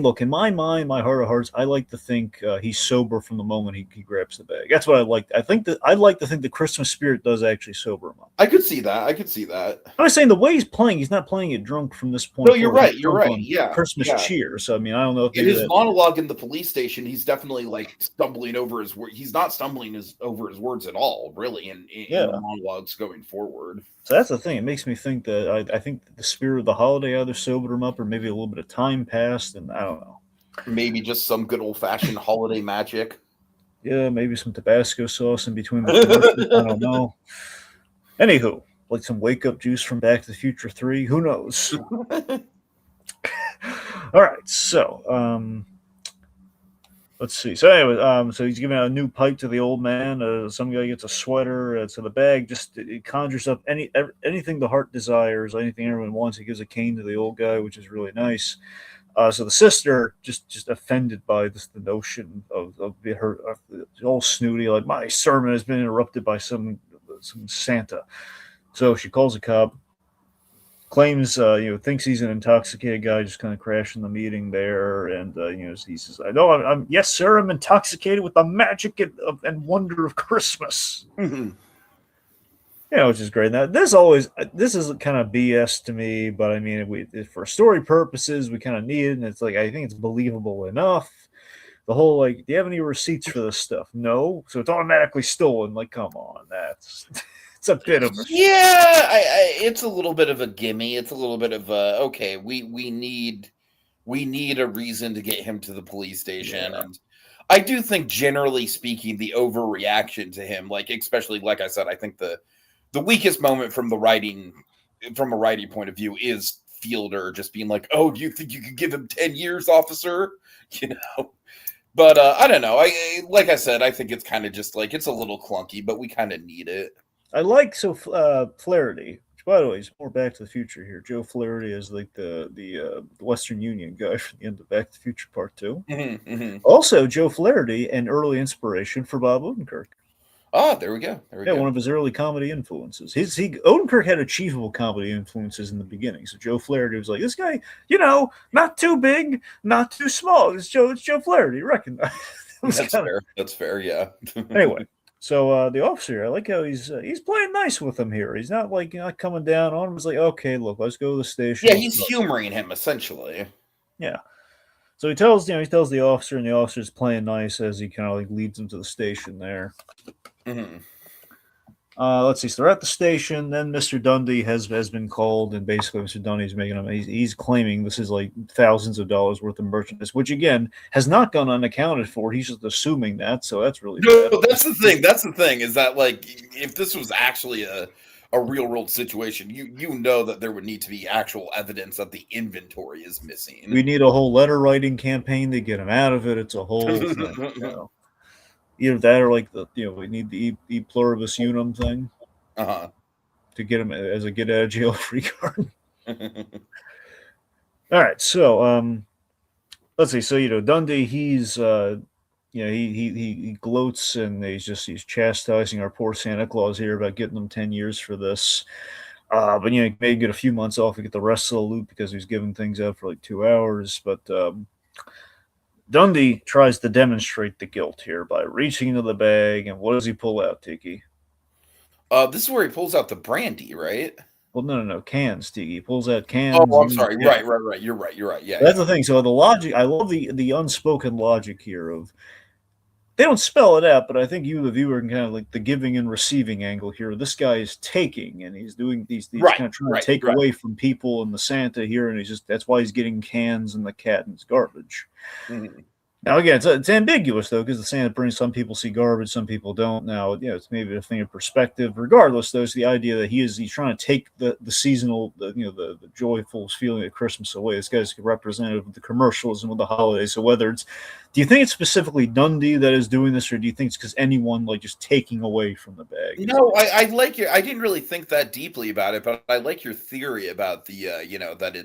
mind, my heart of hearts, I like to think he's sober from the moment he grabs the bag. That's what I like. I'd like to think the Christmas spirit does actually sober him up. I could see that. I was saying the way he's playing, he's not playing it drunk from this point. No, you're right. Yeah, Christmas cheer. So I mean, I don't know if in his monologue in the police station, he's definitely like stumbling over his words. He's not stumbling over his words at all, really, in the monologues going forward. So that's the thing. It makes me think that I think the spirit of the holiday either sobered him up or maybe a little bit of time passed, and I don't know. Maybe just some good old-fashioned holiday magic. Yeah, maybe some Tabasco sauce in between the I don't know. Anywho, like some wake-up juice from Back to the Future 3. Who knows? All right, so let's see. So anyway, so he's giving out a new pipe to the old man. Some guy gets a sweater. So the bag just it conjures up anything the heart desires, anything everyone wants. He gives a cane to the old guy, which is really nice. So the sister just offended by the notion of her all snooty, like my sermon has been interrupted by some Santa. So she calls a cop. claims, thinks he's an intoxicated guy, just kind of crashing the meeting there, and he says, "I know, I'm yes, sir, I'm intoxicated with the magic and wonder of Christmas." Which is great. Now, this is kind of BS to me, but I mean, for story purposes, we kind of need it, and it's like I think it's believable enough. The whole like, do you have any receipts for this stuff? No, so it's automatically stolen. Like, come on, that's it's a bit of a it's a little bit of a gimme. It's a little bit of a okay. We need a reason to get him to the police station, and I do think, generally speaking, the overreaction to him, like especially like I said, I think the weakest moment from a writing point of view is Fielder just being like, "Oh, do you think you could give him 10 years, officer?" But I don't know. Like I said, I think it's kind of just like it's a little clunky, but we kind of need it. I like Flaherty, which by the way is more Back to the Future here. Joe Flaherty is like the Western Union guy from the end of Back to the Future Part 2. Also, Joe Flaherty, an early inspiration for Bob Odenkirk. Oh, there we go. One of his early comedy influences. Odenkirk had achievable comedy influences in the beginning. So Joe Flaherty was like, this guy, not too big, not too small. It's Joe Flaherty. Recognize. Fair. That's fair. Yeah. Anyway, so the officer, I like how he's playing nice with him here. He's not like not coming down on him. He's like, okay, look, let's go to the station. Yeah, he's humoring him essentially. Yeah. So he tells the officer, and the officer's playing nice as he kind of like leads him to the station there. Let's see. So they're at the station. Then Mr. Dundee has been called, and basically Mr. Dundee's making him. He's claiming this is like thousands of dollars worth of merchandise, which again has not gone unaccounted for. He's just assuming that, so that's really bad. That's the thing. That's the thing is that like if this was actually a real world situation, you know that there would need to be actual evidence that the inventory is missing. We need a whole letter writing campaign to get him out of it. It's a whole thing. Either that or like we need the e pluribus unum thing to get him as a get out of jail free card. All right, so let's see. So Dundee, he's he gloats and he's chastising our poor Santa Claus here about getting them 10 years for this. But he may get a few months off to get the rest of the loot because he's giving things out for like 2 hours. But Dundee tries to demonstrate the guilt here by reaching into the bag, and what does he pull out, Tiki? This is where he pulls out the brandy, right? Well, no, cans, Tiki. He pulls out cans. Oh, I'm sorry. Yeah. Right. You're right. Yeah. That's the thing. So the logic, I love the unspoken logic here of they don't spell it out, but I think you, the viewer, can kind of like the giving and receiving angle here. This guy is taking, and he's doing these kind of trying to take away from people and the Santa here, and that's why he's getting cans and the cat and his garbage. Now again, it's ambiguous though because the Santa brings some people see garbage, some people don't. Now it's maybe a thing of perspective. Regardless, though, it's the idea that he's trying to take the seasonal, the joyful feeling of Christmas away. This guy's representative of the commercialism of the holidays. So do you think it's specifically Dundee that is doing this, or do you think it's because anyone like just taking away from the bag? No, I like your. I didn't really think that deeply about it, but I like your theory about the that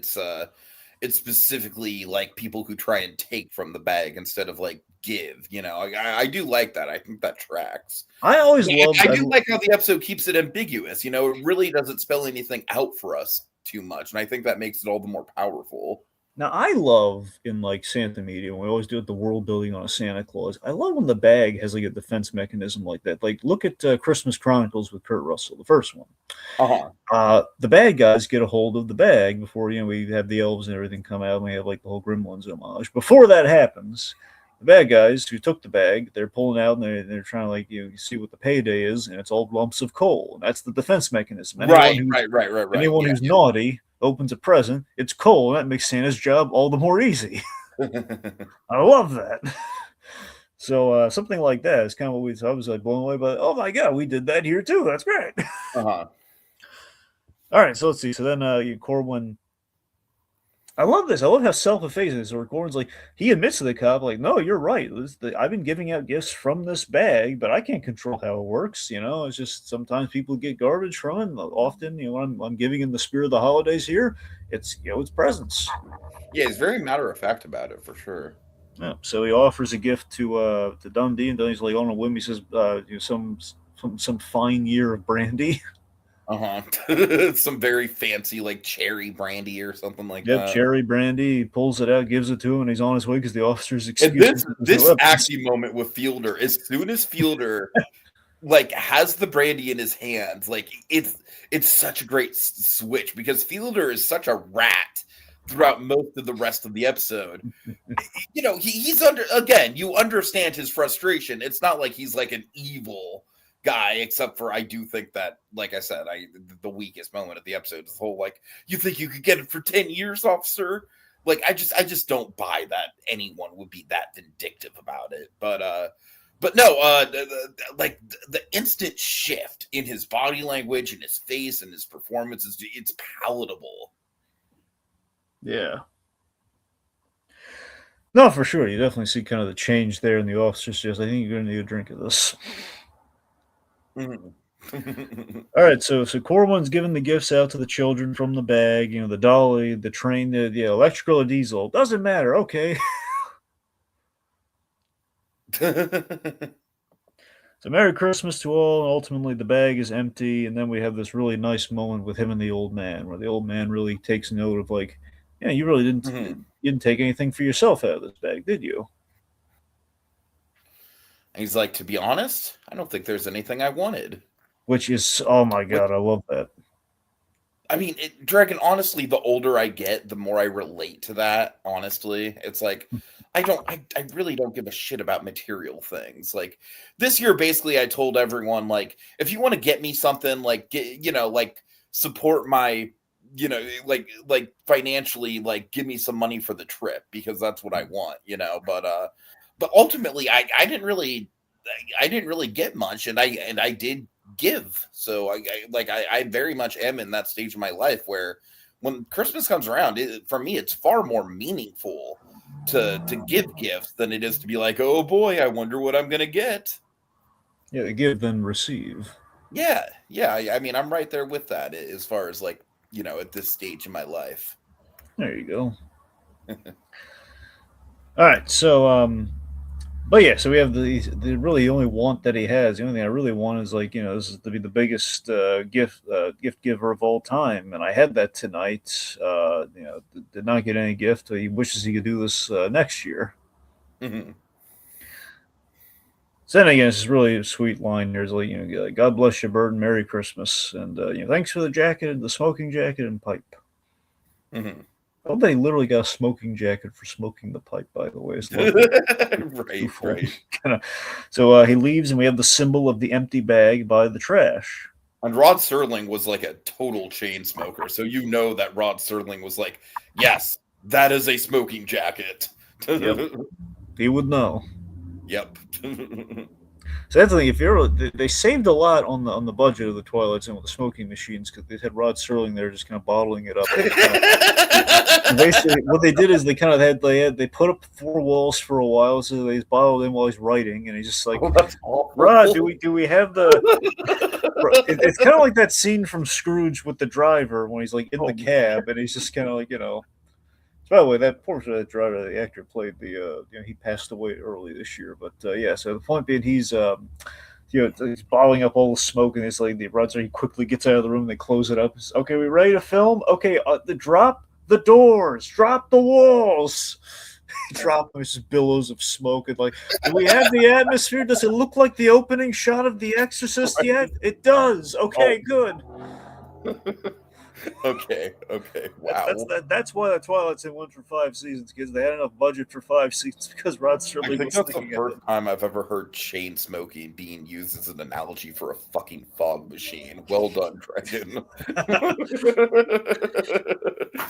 it's specifically like people who try and take from the bag instead of like give. I do like that. I think that tracks. I do like how the episode keeps it ambiguous. It really doesn't spell anything out for us too much, and I think that makes it all the more powerful. Now, I love in like Santa media, we always do it the world building on a Santa Claus. I love when the bag has like a defense mechanism like that. Like, look at Christmas Chronicles with Kurt Russell, the first one. The bad guys get a hold of the bag before we have the elves and everything come out, and we have like the whole Gremlins homage. Before that happens, the bad guys who took the bag, they're pulling out and they're trying to like see what the payday is, and it's all lumps of coal. And that's the defense mechanism. Anyone who's naughty opens a present, it's coal, and that makes Santa's job all the more easy. I love that. So something like that is kind of what I was like blown away by. Oh my god, we did that here too. That's great. All right, so let's see. So then Corwin. I love this. I love how self-effacing this. So Corwin's like, he admits to the cop, like, no, you're right. I've been giving out gifts from this bag, but I can't control how it works. It's just sometimes people get garbage from it. Often, I'm giving in the spirit of the holidays here. It's it's presents. Yeah, he's very matter of fact about it for sure. Yeah. So he offers a gift to Dundee, and Dundee's like on a whim. He says, some fine year of brandy. Some very fancy like cherry brandy or something like Yep, that. cherry brandy. He pulls it out, gives it to him, and he's on his way because the officer's And excuse this acting moment with Fielder, as soon as Fielder like has the brandy in his hands, like it's such a great switch because Fielder is such a rat throughout most of the rest of the episode. You know, he's you understand his frustration. It's not like he's like an evil guy, except for I do think that, like I said, the weakest moment of the episode is the whole like, you think you could get it for 10 years, officer? Like I just don't buy that anyone would be that vindictive about it. But no, the instant shift in his body language and his face and his performance it's palatable. Yeah. No, for sure. You definitely see kind of the change there in the officer's just, I think you're going to need a drink of this. All right, so Corwin's giving the gifts out to the children from the bag. You know, the dolly, the train, the electrical or diesel doesn't matter. Okay. So Merry Christmas to all, and ultimately the bag is empty, and then we have this really nice moment with him and the old man, where the old man really takes note of like, yeah, you really didn't you didn't take anything for yourself out of this bag, did you? And he's like, to be honest, I don't think there's anything I wanted. Which is, oh my god, I love that. I mean, Dragon, honestly, the older I get, the more I relate to that, honestly. It's like, I really don't give a shit about material things. Like, this year, basically, I told everyone, like, if you want to get me something, like, like, support my, like financially, like, give me some money for the trip, because that's what I want, but ultimately, I didn't really get much, and I did give. So I very much am in that stage of my life where when Christmas comes around, for me, it's far more meaningful to give gifts than it is to be like, oh boy, I wonder what I'm gonna get. Yeah, give then receive. Yeah. I mean, I'm right there with that as far as like, at this stage in my life. There you go. All right, so but yeah, so we have the really only want that he has. The only thing I really want is like, this is to be the biggest gift giver of all time, and I had that tonight. Did not get any gift. He wishes he could do this next year. Mm-hmm. So then again, it's just really a sweet line. There's like, God bless you, bird, and Merry Christmas, and thanks for the jacket, the smoking jacket and pipe. Mm-hmm. I hope they literally got a smoking jacket for smoking the pipe, by the way. It's right. So he leaves, and we have the symbol of the empty bag by the trash. And Rod Serling was like a total chain smoker. So that Rod Serling was like, yes, that is a smoking jacket. Yep. He would know. Yep. So that's the thing. If you're, they saved a lot on the budget of the Twilight Zone with the smoking machines because they had Rod Serling there just kind of bottling it up. And basically, what they did is they put up 4 walls for a while, so they just bottled him while he's writing, and he's just like, Rod, do we have the? It's kind of like that scene from Scrooge with the driver when he's like in the cab, and he's just kind of like By the way, that portion of that driver, the actor played he passed away early this year. But yeah, so the point being, he's he's bottling up all the smoke, and it's like the Rudder, he quickly gets out of the room. They close it up. It's, okay, we ready to film? Okay, drop the doors, drop the walls. Drop them, it's just billows of smoke. And like, do we have the atmosphere? Does it look like the opening shot of The Exorcist yet? It does. Okay, good. Okay. Wow. That's why the Twilight Zone went for 5 seasons, because they had enough budget for 5 seasons because Rod Serling I think was that's the thinking first time I've ever heard chain smoking being used as an analogy for a fucking fog machine. Well done, Dragon.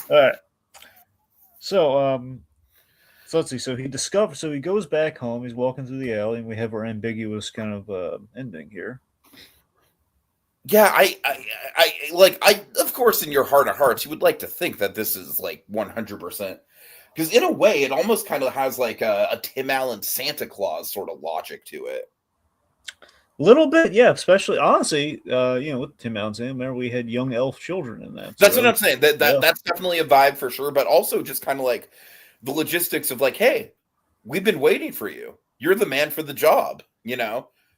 All right. So let's see. So he goes back home. He's walking through the alley, and we have our ambiguous kind of ending here. Yeah, I of course, in your heart of hearts, you would like to think that this is like 100%, because in a way, it almost kind of has like a Tim Allen Santa Claus sort of logic to it. A little bit, yeah. Especially, honestly, with Tim Allen, remember we had young elf children in that. That's what I'm saying. That's definitely a vibe for sure, but also just kind of like the logistics of like, hey, we've been waiting for you. You're the man for the job.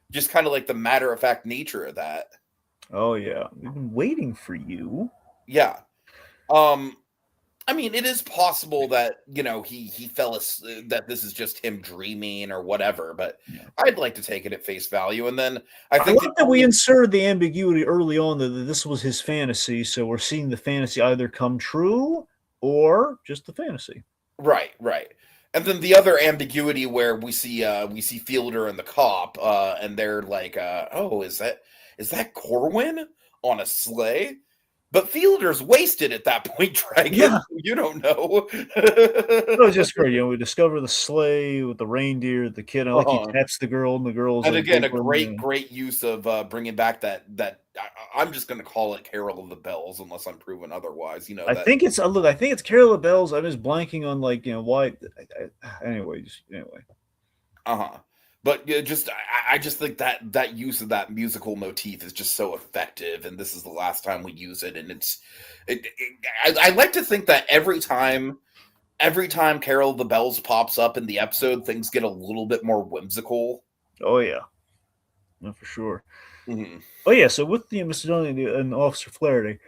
Just kind of like the matter of fact nature of that. Oh yeah, we've been waiting for you. Yeah. Um, I mean, it is possible that he fell that this is just him dreaming or whatever, but Yeah. I'd like to take it at face value. And then I I think the like that we only inserted the ambiguity early on that this was his fantasy, so we're seeing the fantasy either come true or just the fantasy. right. And then the other ambiguity where we see Fielder and the cop, and they're like, oh, is that Corwin on a sleigh? But Fielder's wasted at that point, Dragon. Yeah. You don't know. It was just great. We discover the sleigh with the reindeer, the kid. I like he Uh-huh. taps the girl, and the girl's And like again, a giggling. great use of bringing back that I'm just going to call it Carol of the Bells, unless I'm proven otherwise. I That think it's look. I think it's Carol of Bells. I'm just blanking on why. Anyway, anyway. But I just think that use of that musical motif is just so effective, and this is the last time we use it. And I like to think that every time Carol of the Bells pops up in the episode, things get a little bit more whimsical. Oh yeah, no, for sure. Mm-hmm. Oh yeah. So with the Mr. Dunley and Officer Flaherty,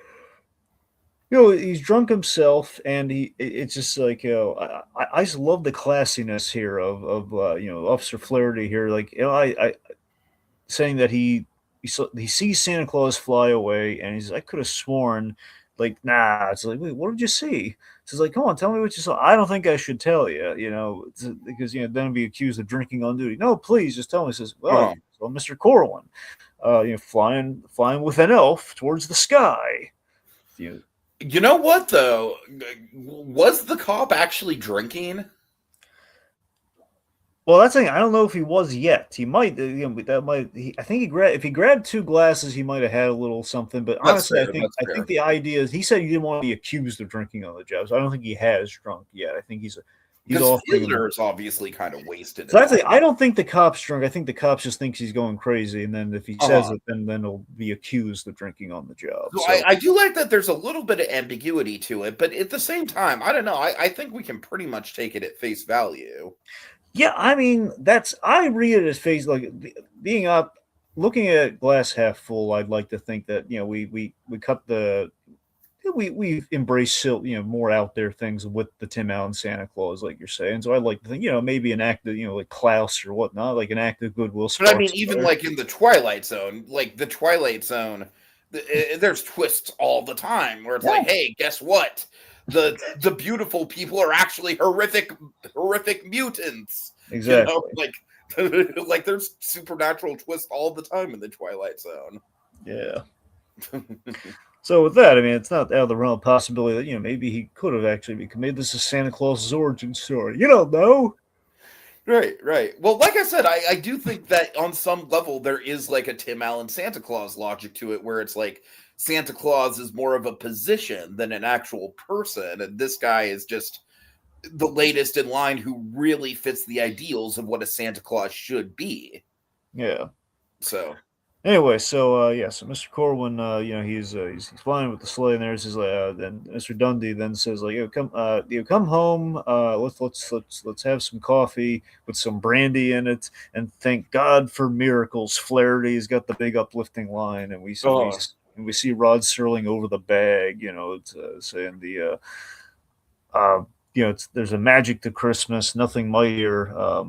he's drunk himself, and it's just like I just love the classiness here of Officer Flaherty here. Like I saying that he sees Santa Claus fly away, and I could have sworn, like, nah. It's like, wait, what did you see? So it's like, come on, tell me what you saw. I don't think I should tell you, because then I'd be accused of drinking on duty. No, please, just tell me. He says, well, so Mr. Corwin, flying with an elf towards the sky. You know what though? Was the cop actually drinking? Well, that's the thing. I don't know if he was yet. He might. That might. I think if he grabbed 2 glasses, he might have had a little something. But That's honestly, fair. I think That's I fair. think the idea is he said he didn't want to be accused of drinking on the job. So I don't think he has drunk yet. I think he's Because offering him. Fielder is obviously kind of wasted. So that's I don't think the cop's drunk. I think the cop just thinks he's going crazy, and then if he says it, then he'll be accused of drinking on the job. So I do like that there's a little bit of ambiguity to it, but at the same time, I don't know. I think we can pretty much take it at face value. Yeah, I mean I read it as face like being up, looking at glass half full. I'd like to think that we cut we embrace more out there things with the Tim Allen Santa Claus, like you're saying. So I'd like to think maybe an act of like Klaus or whatnot, like an act of goodwill. But I mean, even like in the Twilight Zone, there's twists all the time where it's like, hey, guess what? The beautiful people are actually horrific mutants. Exactly. Like there's supernatural twists all the time in the Twilight Zone. Yeah. So with that, I mean, it's not out of the realm of possibility that maybe he could have actually made this a Santa Claus's origin story. You don't know. Right. Well, like I said, I do think that on some level there is like a Tim Allen Santa Claus logic to it, where it's like Santa Claus is more of a position than an actual person, and this guy is just the latest in line who really fits the ideals of what a Santa Claus should be. Yeah. So anyway, so so Mr. Corwin, he's flying with the sleigh, and there's his then Mr. Dundee then says like, come home, let's have some coffee with some brandy in it, and thank God for miracles. Flaherty's got the big uplifting line, and we see Rod Serling over the bag, saying there's a magic to Christmas, nothing mightier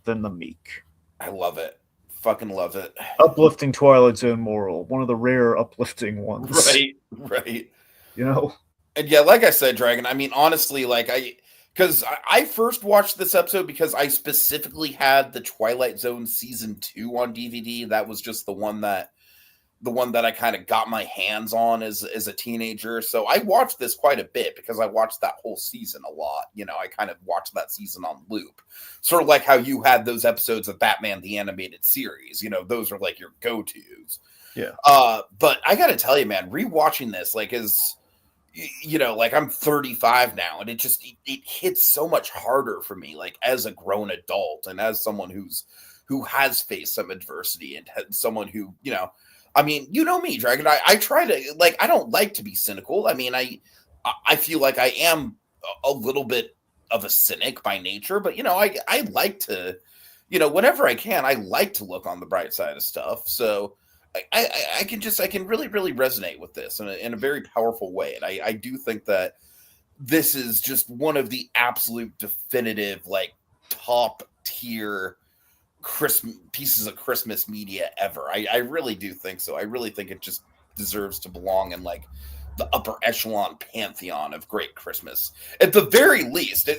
than the Meek. I love it. Fucking love it. Uplifting Twilight Zone moral, one of the rare uplifting ones. Right. And yeah, like I said, Dragon, I mean, honestly, because I first watched this episode because I specifically had the Twilight Zone season 2 on DVD. That was just the one that I kind of got my hands on as a teenager. So I watched this quite a bit because I watched that whole season a lot. I kind of watched that season on loop, sort of like how you had those episodes of Batman the Animated Series. Those are like your go-tos. Yeah. But I got to tell you, man, rewatching this, I'm 35 now, and it hits so much harder for me, like as a grown adult and as someone who has faced some adversity and someone who, I mean, you know me, Dragon. I try to I don't like to be cynical. I mean, I feel like I am a little bit of a cynic by nature, but I like to, whenever I can, I like to look on the bright side of stuff. So I can really resonate with this in a very powerful way, and I do think that this is just one of the absolute definitive, like, top tier Christmas pieces of Christmas media ever. I really do think so. I really think it just deserves to belong in, like, the upper echelon pantheon of great Christmas. At the very least,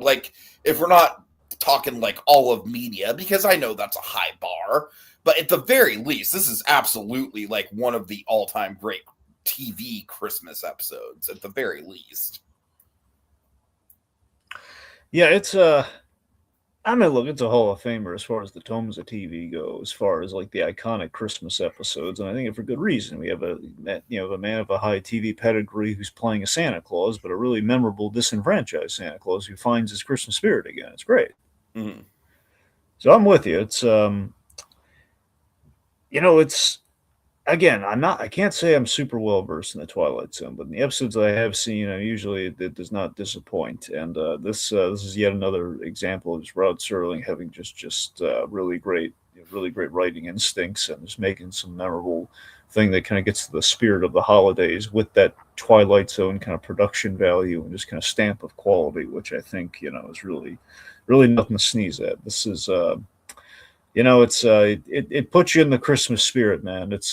like, if we're not talking like all of media, because I know that's a high bar, but at the very least, this is absolutely like one of the all-time great TV Christmas episodes, at the very least. Yeah, it's I mean, look, it's a Hall of Famer as far as the tomes of TV go, as far as like the iconic Christmas episodes, and I think it for good reason. We have a man of a high TV pedigree who's playing a Santa Claus, but a really memorable disenfranchised Santa Claus who finds his Christmas spirit again. It's great. Mm-hmm. So I'm with you. It's it's again, I can't say I'm super well versed in the Twilight Zone, but in the episodes I have seen, usually it does not disappoint. And this is yet another example of just Rod Serling having just really great writing instincts and just making some memorable thing that kind of gets to the spirit of the holidays with that Twilight Zone kind of production value and just kind of stamp of quality, which I think is really nothing to sneeze at. This is it puts you in the Christmas spirit, man. It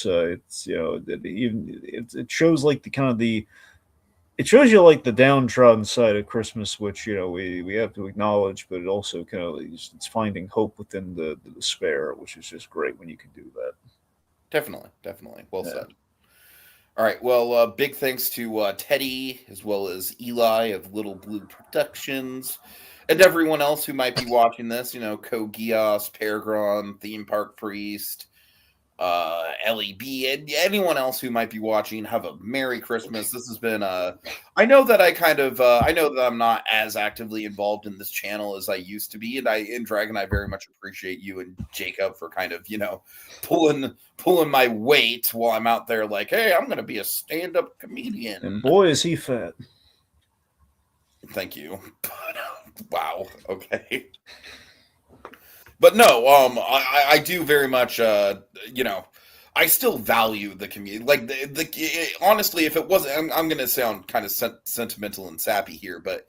shows like it shows you like the downtrodden side of Christmas, which we have to acknowledge, but it also kind of it's finding hope within the despair, which is just great when you can do that. Definitely. Well said. All right. Well, big thanks to Teddy as well as Eli of Little Blue Productions. And everyone else who might be watching this, Co Gios, Peregrine, Theme Park Priest, LEB, and anyone else who might be watching, have a Merry Christmas. This has been I know that I know that I'm not as actively involved in this channel as I used to be, and Dragon, I very much appreciate you and Jacob for kind of, pulling my weight while I'm out there like, hey, I'm going to be a stand-up comedian. And boy, is he fat. Thank you. Wow. Okay. But no, I do very much, I still value the community. Like honestly, if it wasn't, I'm going to sound kind of sentimental and sappy here, but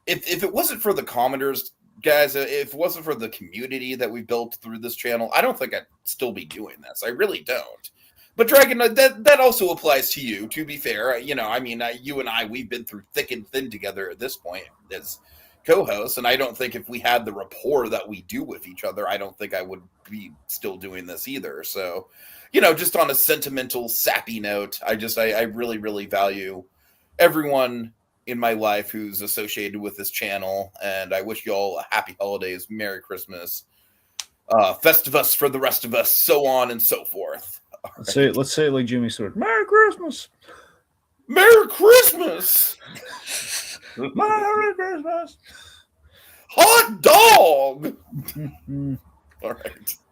if it wasn't for the commenters, guys, if it wasn't for the community that we built through this channel, I don't think I'd still be doing this. I really don't. But Dragon, that also applies to you, to be fair. You and I, we've been through thick and thin together at this point as co-hosts, and I don't think if we had the rapport that we do with each other, I don't think I would be still doing this either. So, just on a sentimental, sappy note, I really, really value everyone in my life who's associated with this channel, and I wish you all a happy holidays, Merry Christmas, Festivus for the rest of us, so on and so forth. Let's say it like Jimmy Stewart. Merry Christmas. Merry Christmas. Merry Christmas. Hot dog.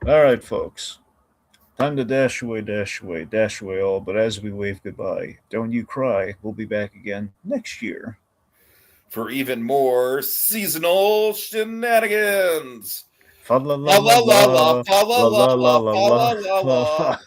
All right, folks. Time to dash away all. But as we wave goodbye, don't you cry. We'll be back again next year for even more seasonal shenanigans. Fa la la la la la la la la la la.